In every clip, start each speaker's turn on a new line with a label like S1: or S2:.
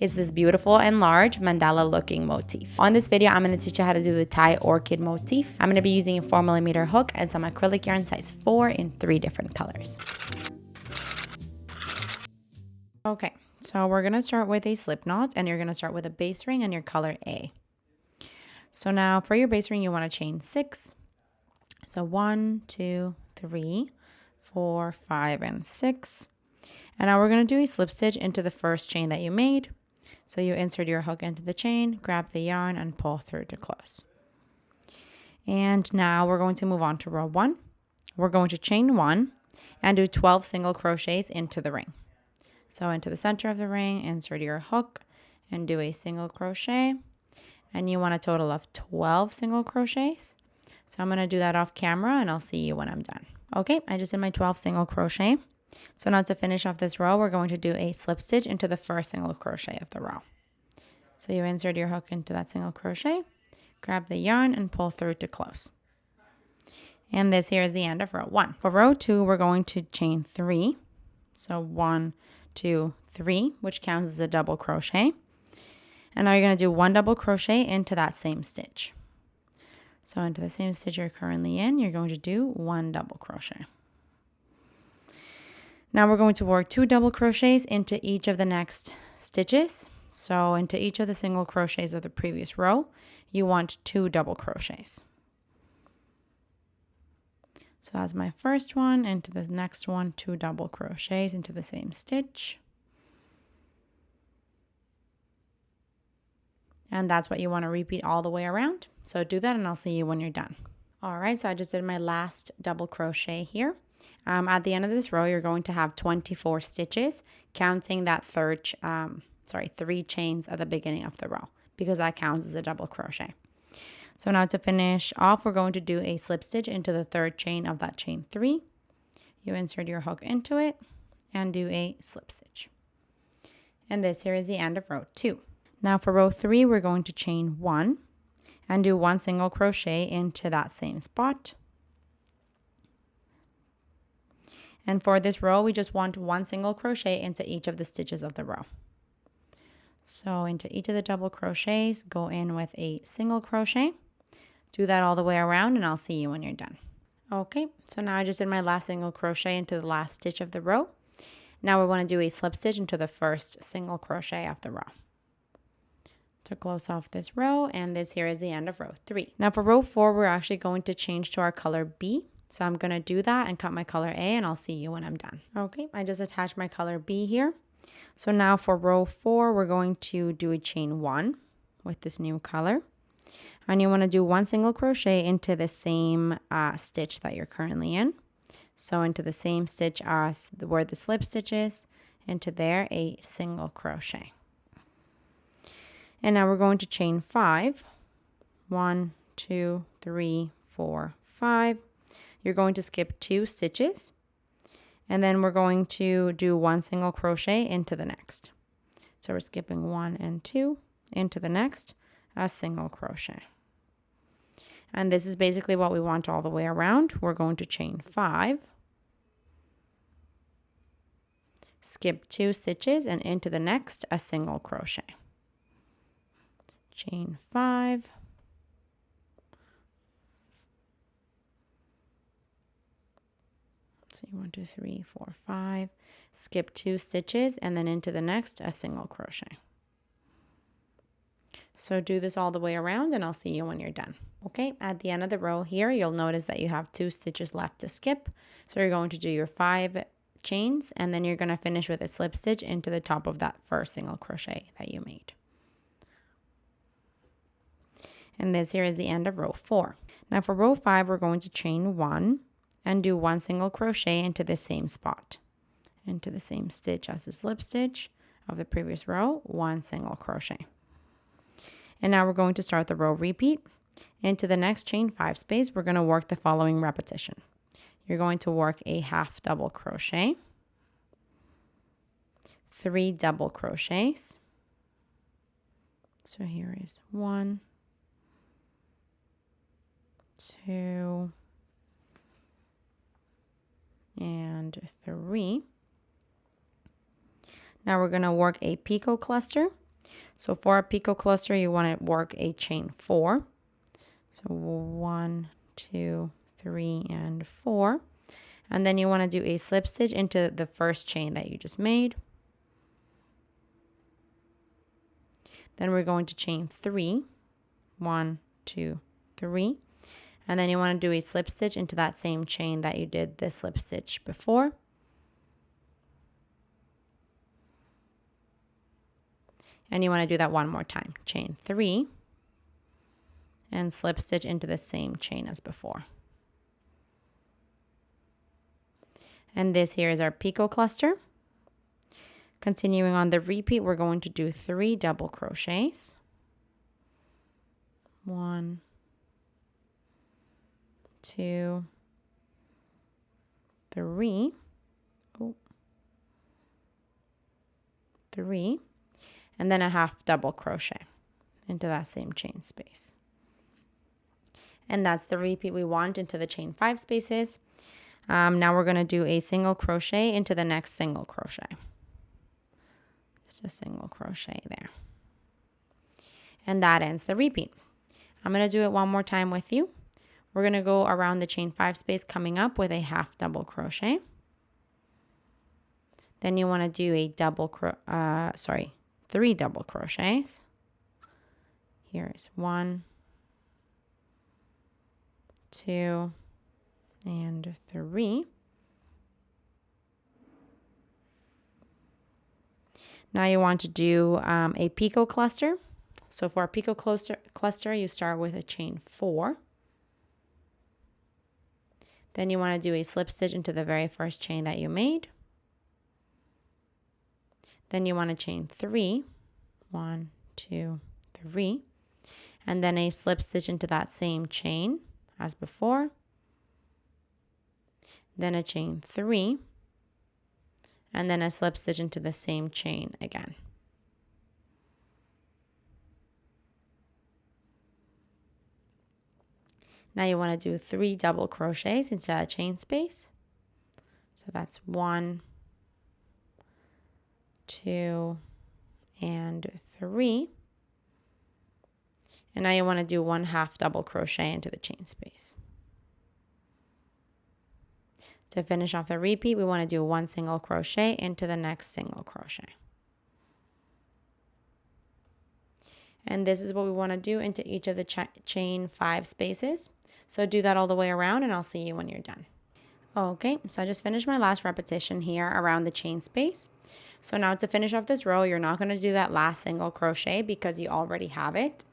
S1: is this beautiful and large mandala looking motif. On this video, I'm going to teach you how to do the Thai Orchid motif. I'm going to be using a 4mm hook and some acrylic yarn size 4 in 3 different colors. Okay, so we're going to start with a slip knot, and you're going to start with a base ring and your color A. So now for your base ring, you want to chain 6. So 1, 2, 3, 4, 5, and 6. And now we're going to do a slip stitch into the first chain that you made. So you insert your hook into the chain, grab the yarn, and pull through to close. And now we're going to move on to row 1. We're going to chain 1 and do 12 single crochets into the ring. So into the center of the ring, insert your hook and do a single crochet. And you want a total of 12 single crochets. So I'm going to do that off camera and I'll see you when I'm done. Okay, I just did my 12 single crochet. So now to finish off this row, we're going to do a slip stitch into the first single crochet of the row. So you insert your hook into that single crochet, grab the yarn and pull through to close. And this here is the end of row 1. For row 2, we're going to chain 3. So 1, 2, 3, which counts as a double crochet. And now you're going to do 1 double crochet into that same stitch. So into the same stitch you're currently in, you're going to do 1 double crochet. Now we're going to work 2 double crochets into each of the next stitches. So into each of the single crochets of the previous row, you want 2 double crochets. So that's my first one. Into the next one, 2 double crochets into the same stitch. And that's what you want to repeat all the way around. So do that and I'll see you when you're done. All right, so I just did my last double crochet here. At the end of this row, you're going to have 24 stitches, counting that 3 chains at the beginning of the row, because that counts as a double crochet. So now to finish off, we're going to do a slip stitch into the 3rd chain of that chain 3. You insert your hook into it and do a slip stitch. And this here is the end of row 2. Now for row 3, we're going to chain 1 and do 1 single crochet into that same spot. And for this row, we just want 1 single crochet into each of the stitches of the row. So into each of the double crochets, go in with a single crochet. Do that all the way around and I'll see you when you're done. Okay, so now I just did my last single crochet into the last stitch of the row. Now we want to do a slip stitch into the first single crochet of the row to close off this row, and this here is the end of row 3. Now for row 4, we're actually going to change to our color B. So I'm going to do that and cut my color A, and I'll see you when I'm done. Okay, I just attached my color B here. So now for row 4, we're going to do a chain 1 with this new color. And you want to do 1 single crochet into the same stitch that you're currently in. So into the same stitch as where the slip stitch is, into there, a single crochet. And now we're going to chain 5. 1, 2, 3, 4, 5. You're going to skip 2 stitches. And then we're going to do 1 single crochet into the next. So we're skipping 1 and 2 into the next, a single crochet. And this is basically what we want all the way around. We're going to chain 5. Skip 2 stitches and into the next, a single crochet. Chain 5. So 1, 2, 3, 4, 5. Skip 2 stitches and then into the next, a single crochet. So do this all the way around and I'll see you when you're done. Okay, at the end of the row here, you'll notice that you have 2 stitches left to skip. So you're going to do your 5 chains and then you're going to finish with a slip stitch into the top of that first single crochet that you made. And this here is the end of row 4. Now for row 5, we're going to chain 1 and do 1 single crochet into the same spot, into the same stitch as the slip stitch of the previous row, 1 single crochet. And now we're going to start the row repeat. Into the next chain 5 space, we're going to work the following repetition. You're going to work a half double crochet, 3 double crochets. So here is 1, 2, and 3. Now we're going to work a picot cluster So for a picot cluster, you want to work a chain 4. So 1, 2, 3, and 4. And then you want to do a slip stitch into the first chain that you just made. Then we're going to chain 3. 1, 2, 3. And then you want to do a slip stitch into that same chain that you did the slip stitch before. And you want to do that one more time. Chain 3 and slip stitch into the same chain as before. And this here is our picot cluster. Continuing on the repeat, we're going to do 3 double crochets. 1, 2, 3. 3. And then a half double crochet into that same chain space. And that's the repeat we want into the chain 5 spaces. Now we're going to do a single crochet into the next single crochet. Just a single crochet there. And that ends the repeat. I'm going to do it one more time with you. We're going to go around the chain 5 space coming up with a half double crochet. Then you want to do a 3 double crochets. Here is 1, 2, and 3. Now you want to do a picot cluster. So for a picot cluster, you start with a chain 4. Then you want to do a slip stitch into the very first chain that you made. Then you want to chain 3. 1, 2, 3. And then a slip stitch into that same chain as before. Then a chain 3. And then a slip stitch into the same chain again. Now you want to do 3 double crochets into that chain space. So that's 1, 2, and 3. And now you want to do 1 half double crochet into the chain space. To finish off the repeat, we want to do 1 single crochet into the next single crochet. And this is what we want to do into each of the chain 5 spaces. So do that all the way around and I'll see you when you're done. Okay, so I just finished my last repetition here around the chain space. So now to finish off this row, you're not going to do that last single crochet because you already have it.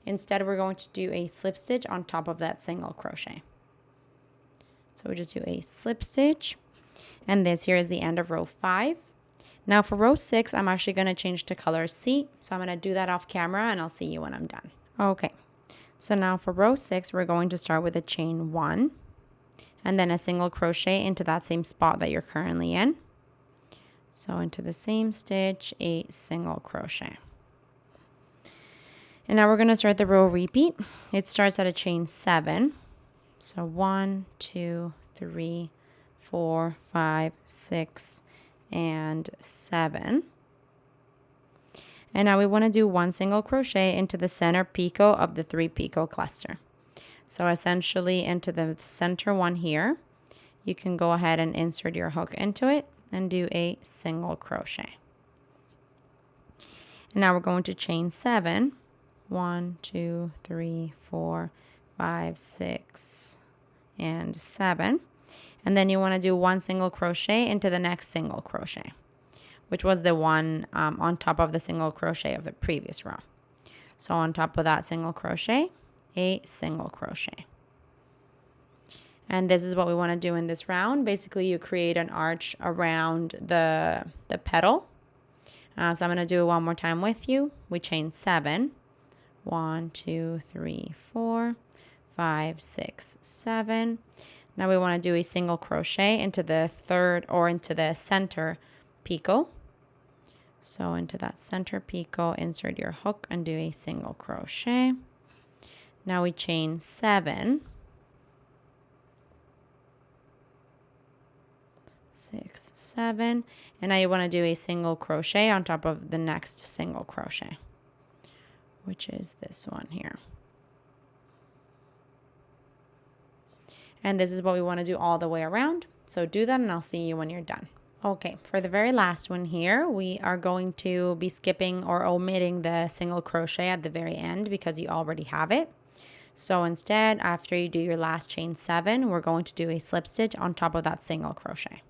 S1: Instead, we're going to do a slip stitch on top of that single crochet. So we just do a slip stitch, and this here is the end of row 5. Now for row 6, I'm actually going to change to color C. So I'm going to do that off camera and I'll see you when I'm done. Okay, so now for row 6, we're going to start with a chain 1 and then a single crochet into that same spot that you're currently in. So into the same stitch, a single crochet. And now we're going to start the row repeat. It starts at a chain 7. So 1, 2, 3, 4, 5, 6, and 7. And now we want to do 1 single crochet into the center picot of the 3 picot cluster. So essentially into the center one here, you can go ahead and insert your hook into it and do a single crochet. And now we're going to chain 7. 1, 2, 3, 4, 5, 6, and 7. And then you want to do 1 single crochet into the next single crochet, which was the one on top of the single crochet of the previous row. So on top of that single crochet, a single crochet. And this is what we want to do in this round. Basically, you create an arch around the petal. So I'm going to do it one more time with you. We chain 7. 1, 2, 3, 4, 5, 6, 7. Now we want to do a single crochet into the third or into the center picot. So into that center picot, insert your hook and do a single crochet. Now we chain 7. 6, 7, and now you want to do a single crochet on top of the next single crochet, which is this one here. And this is what we want to do all the way around. So do that and I'll see you when you're done. Okay, for the very last one here, we are going to be skipping or omitting the single crochet at the very end because you already have it. So instead, after you do your last chain 7, we're going to do a slip stitch on top of that single crochet.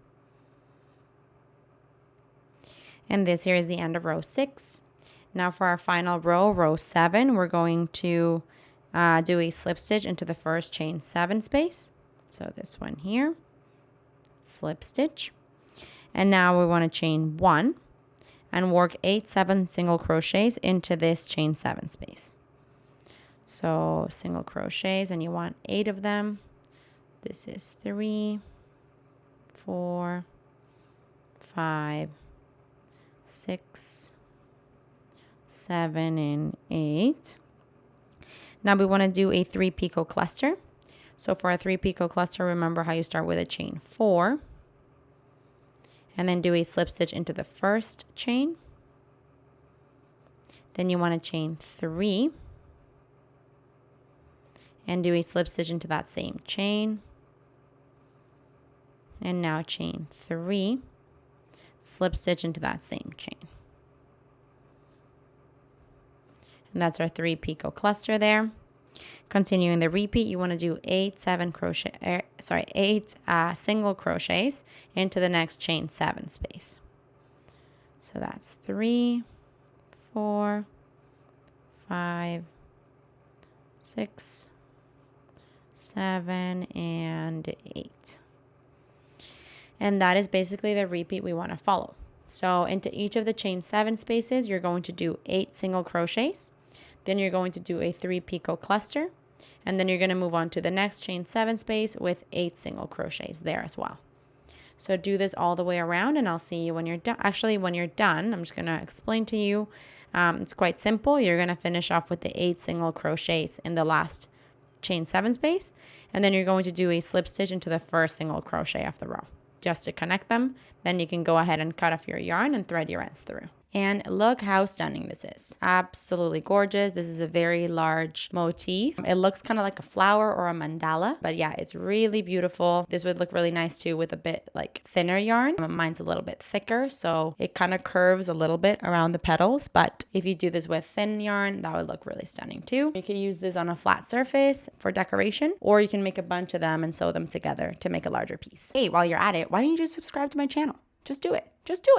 S1: And this here is the end of row 6. Now for our final row, row 7, we're going to do a slip stitch into the first chain 7 space. So this one here, slip stitch. And now we want to chain 1 and work 8 7 single crochets into this chain 7 space. So single crochets, and you want 8 of them. This is 3, 4, 5, 6, 7, and 8. Now we want to do a 3 picot cluster. So for a 3 picot cluster, remember how you start with a chain 4. And then do a slip stitch into the first chain. Then you want to chain 3 and do a slip stitch into that same chain. And now chain 3, slip stitch into that same chain. And that's our 3 picot cluster there. Continuing the repeat, you want to do 8 single crochets into the next chain 7 space. So that's 3, 4, 5, 6, 7, and 8. And that is basically the repeat we want to follow. So into each of the chain 7 spaces, you're going to do 8 single crochets. Then you're going to do a 3 picot cluster. And then you're going to move on to the next chain 7 space with 8 single crochets there as well. So do this all the way around and I'll see you when you're done. Actually, when you're done, I'm just going to explain to you. It's quite simple. You're going to finish off with the 8 single crochets in the last chain 7 space. And then you're going to do a slip stitch into the first single crochet of the row just to connect them. Then you can go ahead and cut off your yarn and thread your ends through. And look how stunning this is. Absolutely gorgeous. This is a very large motif. It looks kind of like a flower or a mandala, but yeah, it's really beautiful. This would look really nice too with a bit like thinner yarn. Mine's a little bit thicker, so it kind of curves a little bit around the petals, but if you do this with thin yarn, that would look really stunning too. You can use this on a flat surface for decoration, or you can make a bunch of them and sew them together to make a larger piece. Hey, while you're at it, why don't you just subscribe to my channel? Just do it. Just do it.